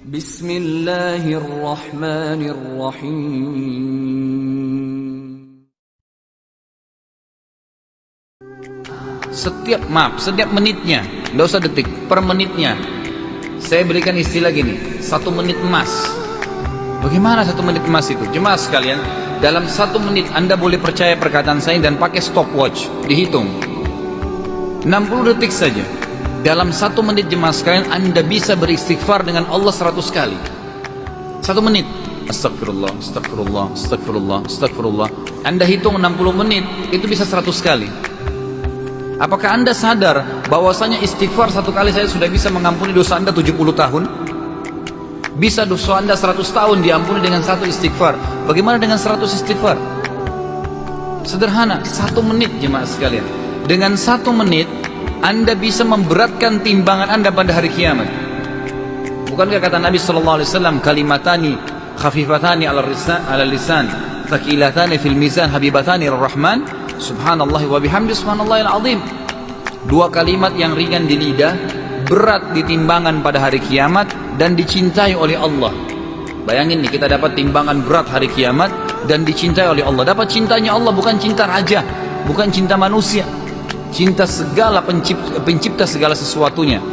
Bismillahirrahmanirrahim. Setiap menitnya, nggak usah detik, per menitnya. Saya berikan istilah gini, 1 menit emas. Bagaimana 1 menit emas itu? Jemaah sekalian, dalam 1 menit Anda boleh percaya perkataan saya dan pakai stopwatch, dihitung 60 detik saja. Dalam 1 menit jemaah sekalian Anda bisa beristighfar dengan Allah 100 kali. 1 menit, astagfirullah, astagfirullah, astagfirullah, astagfirullah. Anda hitung 60 menit, itu bisa 100 kali. Apakah Anda sadar bahwasanya istighfar 1 kali saya sudah bisa mengampuni dosa Anda 70 tahun? Bisa dosa Anda 100 tahun diampuni dengan 1 istighfar. Bagaimana dengan 100 istighfar? Sederhana, 1 menit jemaah sekalian. Dengan 1 menit Anda bisa memberatkan timbangan Anda pada hari kiamat. Bukankah kata Nabi SAW, kalimatani khafifatani ala lisan, thaqilatani fil mizan, habibatani ar-Rahman, subhanallahi wa bihamdi, subhanallahil azim. 2 kalimat yang ringan di lidah, berat di timbangan pada hari kiamat, dan dicintai oleh Allah. Bayangin nih, kita dapat timbangan berat hari kiamat dan dicintai oleh Allah. Dapat cintanya Allah, bukan cinta raja, bukan cinta manusia, cinta segala pencipta segala sesuatunya.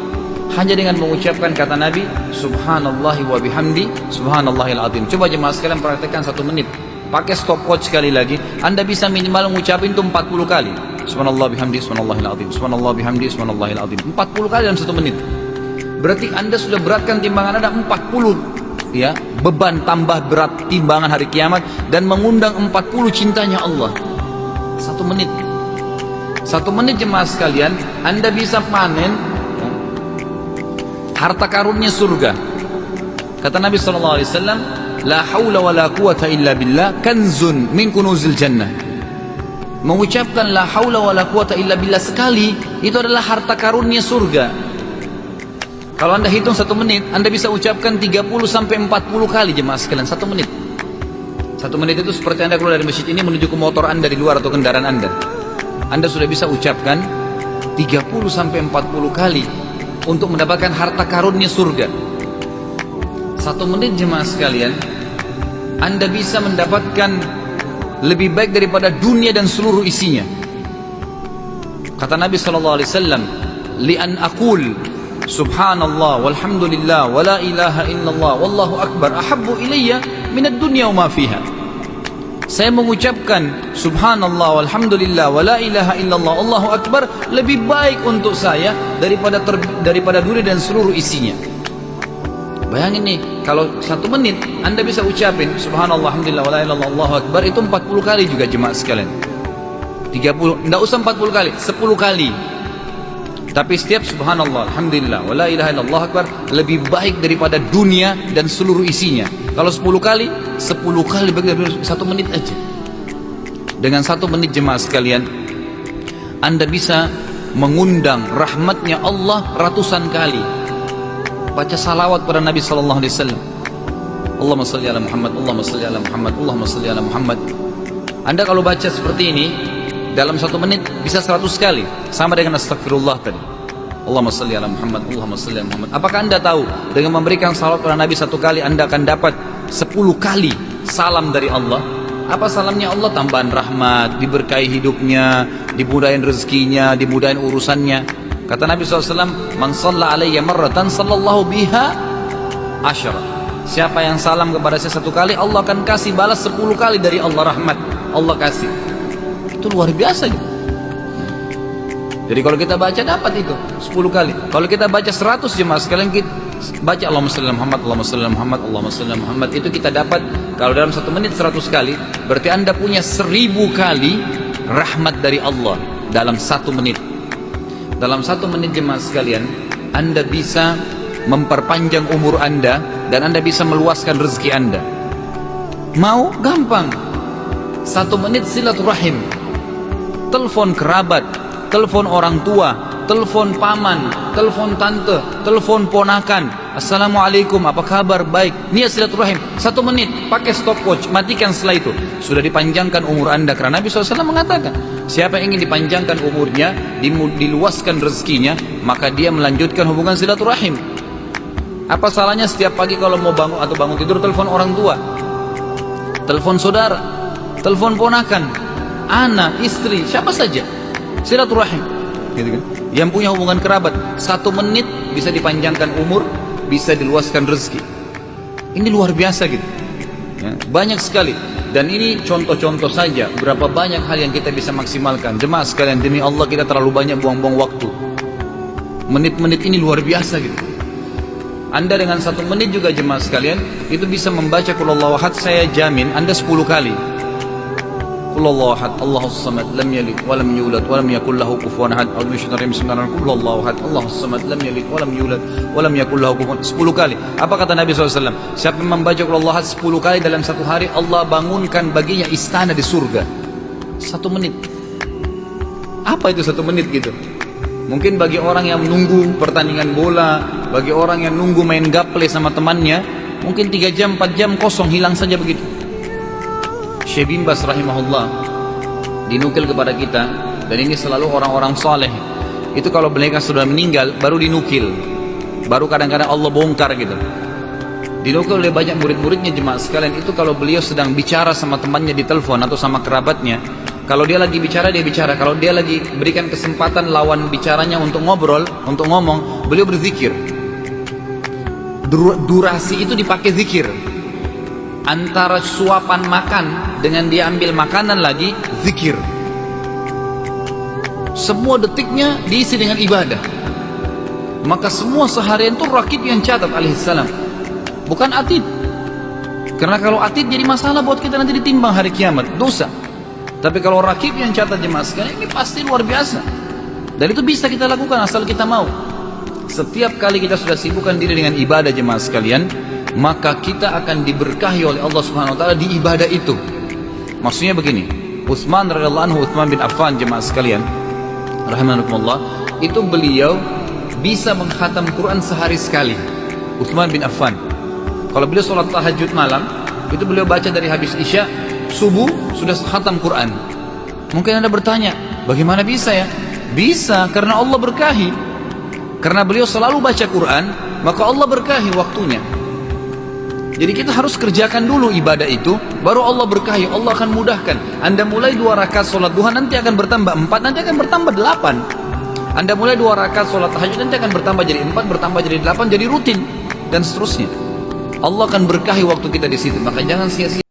Hanya dengan mengucapkan kata Nabi, subhanallahi wa bihamdi, subhanallahil azim. Coba jemaah sekalian praktekkan 1 menit. Pakai stopwatch sekali lagi, Anda bisa minimal mengucapin itu 40 kali. Subhanallah bihamdi, subhanallahil azim, subhanallah bihamdi, subhanallahil azim. 40 kali dalam 1 menit. Berarti Anda sudah beratkan timbangan Anda 40, ya, beban tambah berat timbangan hari kiamat, dan mengundang 40 cintanya Allah. 1 menit. 1 menit jemaah sekalian, Anda bisa panen harta karunnya surga. Kata Nabi SAW, la haula wa la quwata illa billah kanzun min kunuzil jannah. Mengucapkan la haula wa la quwata illa billah sekali, itu adalah harta karunnya surga. Kalau Anda hitung 1 menit, Anda bisa ucapkan 30 sampai 40 kali jemaah sekalian 1 menit. 1 menit itu seperti Anda keluar dari masjid ini menuju ke motor Anda di luar atau kendaraan Anda. Anda sudah bisa ucapkan 30 sampai 40 kali untuk mendapatkan harta karunnya surga. 1 menit jemaah sekalian, Anda bisa mendapatkan lebih baik daripada dunia dan seluruh isinya. Kata Nabi SAW, li an aqul subhanallah walhamdulillah wa la ilaha illallah wallahu akbar ahabbu ilayya minad dunya wa ma fiha. Saya mengucapkan subhanallah walhamdulillah wa la ilaha illallah wallahu akbar lebih baik untuk saya daripada dunia dan seluruh isinya. Bayangin nih, kalau 1 menit Anda bisa ucapin subhanallah, alhamdulillah, wa la ilaha illallah, Allahu akbar, itu 40 kali juga jemaah sekalian. 30, enggak usah 40 kali, 10 kali. Tapi setiap subhanallah, alhamdulillah, wa la ilaha illallah, Allahu akbar lebih baik daripada dunia dan seluruh isinya. Kalau 10 kali, 10 kali lebih dari 1 menit aja. Dengan 1 menit jemaah sekalian, Anda bisa mengundang rahmatnya Allah ratusan kali. Baca salawat pada Nabi SAW. Allahumma salli ala Muhammad, Allahumma salli ala Muhammad, Allahumma salli ala Muhammad. Anda kalau baca seperti ini dalam 1 menit bisa 100 kali, sama dengan astagfirullah tadi. Allahumma salli ala Muhammad, Allahumma salli ala Muhammad. Apakah Anda tahu dengan memberikan salawat pada Nabi 1 kali Anda akan dapat 10 kali salam dari Allah? Apa salamnya Allah? Tambahan rahmat, diberkahi hidupnya, dimudahin rezekinya, dimudahin urusannya. Kata Nabi SAW, man shalla alayya marratan sallallahu biha asyara. Siapa yang salam kepada saya 1 kali, Allah akan kasih balas 10 kali dari Allah, rahmat Allah kasih. Itu luar biasa gitu. Jadi kalau kita baca dapat itu 10 kali. Kalau kita baca 100 jemaah sekalian, kita baca Allahumma shalli ala Muhammad, Allahumma shalli ala Muhammad, Allahumma shalli ala Muhammad, itu kita dapat. Kalau dalam 1 menit 100 kali, berarti Anda punya 1000 kali rahmat dari Allah dalam 1 menit. Dalam 1 menit jemaah sekalian, Anda bisa memperpanjang umur Anda dan Anda bisa meluaskan rezeki Anda. Mau? Gampang. 1 menit silaturahim. Telepon kerabat, telepon orang tua, telepon paman, telepon tante, telepon ponakan. Assalamualaikum, apa kabar? Baik. Niat silaturahim 1 menit, pakai stopwatch, matikan setelah itu. Sudah dipanjangkan umur Anda, karena Nabi SAW mengatakan, siapa yang ingin dipanjangkan umurnya, diluaskan rezekinya, maka dia melanjutkan hubungan silaturahim. Apa salahnya setiap pagi kalau mau bangun atau bangun tidur telepon orang tua, telepon saudara, telepon ponakan, anak, istri, siapa saja, silaturahim, gitu kan? Yang punya hubungan kerabat, 1 menit bisa dipanjangkan umur, bisa diluaskan rezeki. Ini luar biasa gitu. Ya, banyak sekali. Dan ini contoh-contoh saja. Berapa banyak hal yang kita bisa maksimalkan. Jemaah sekalian, demi Allah kita terlalu banyak buang-buang waktu. Menit-menit ini luar biasa gitu. Anda dengan 1 menit juga jemaah sekalian, itu bisa membaca Qul Huwallahu Ahad, saya jamin Anda 10 kali. Qul Huwallahu Ahad, Allahus Samad, lam yalid wa lam yulad wa lam yakul lahu kufuwan ahad. Bismillahirrahmanirrahim. Qul Huwallahu Ahad, Allahus Samad, lam yalid wa lam yulad wa lam yakul lahu kufuwan. 10 kali. Apa kata Nabi SAW? Siapa yang membaca Qul Huwallahu Ahad 10 kali dalam 1 hari, Allah bangunkan baginya istana di surga. 1 menit. Apa itu 1 menit gitu? Mungkin bagi orang yang menunggu pertandingan bola, bagi orang yang nunggu main gaple sama temannya, mungkin 3 jam, 4 jam kosong, hilang saja begitu. Syekh bin Baz rahimahullah dinukil kepada kita, dan ini selalu orang-orang saleh. Itu kalau mereka sudah meninggal, baru dinukil. Baru kadang-kadang Allah bongkar gitu. Dinukil oleh banyak murid-muridnya jemaah sekalian, itu kalau beliau sedang bicara sama temannya di telepon atau sama kerabatnya, kalau dia lagi bicara, dia bicara. Kalau dia lagi berikan kesempatan lawan bicaranya untuk ngobrol, untuk ngomong, beliau berzikir. Durasi itu dipakai zikir. Antara suapan makan dengan dia ambil makanan lagi, zikir. Semua detiknya diisi dengan ibadah. Maka semua seharian itu rakib yang catat alaihissalam, bukan atid. Karena kalau atid jadi masalah buat kita nanti ditimbang hari kiamat, dosa. Tapi kalau rakib yang catat jemaah sekalian, ini pasti luar biasa. Dan itu bisa kita lakukan asal kita mau. Setiap kali kita sudah sibukkan diri dengan ibadah jemaah sekalian, maka kita akan diberkahi oleh Allah Subhanahu wa taala di ibadah itu. Maksudnya begini, Utsman radhiyallahu anhu, Utsman bin Affan jemaah sekalian, rahimakumullah, itu beliau bisa mengkhatam Quran sehari sekali. Utsman bin Affan. Kalau beliau sholat tahajud malam, itu beliau baca dari habis Isya, subuh sudah khatam Quran. Mungkin Anda bertanya, bagaimana bisa ya? Bisa, karena Allah berkahi. Karena beliau selalu baca Quran, maka Allah berkahi waktunya. Jadi kita harus kerjakan dulu ibadah itu, baru Allah berkahi, Allah akan mudahkan. Anda mulai 2 rakaat sholat duha, nanti akan bertambah 4, nanti akan bertambah 8. Anda mulai 2 rakaat sholat tahajud, nanti akan bertambah jadi 4, bertambah jadi 8, jadi rutin, dan seterusnya. Allah akan berkahi waktu kita di situ, maka jangan sia-sia.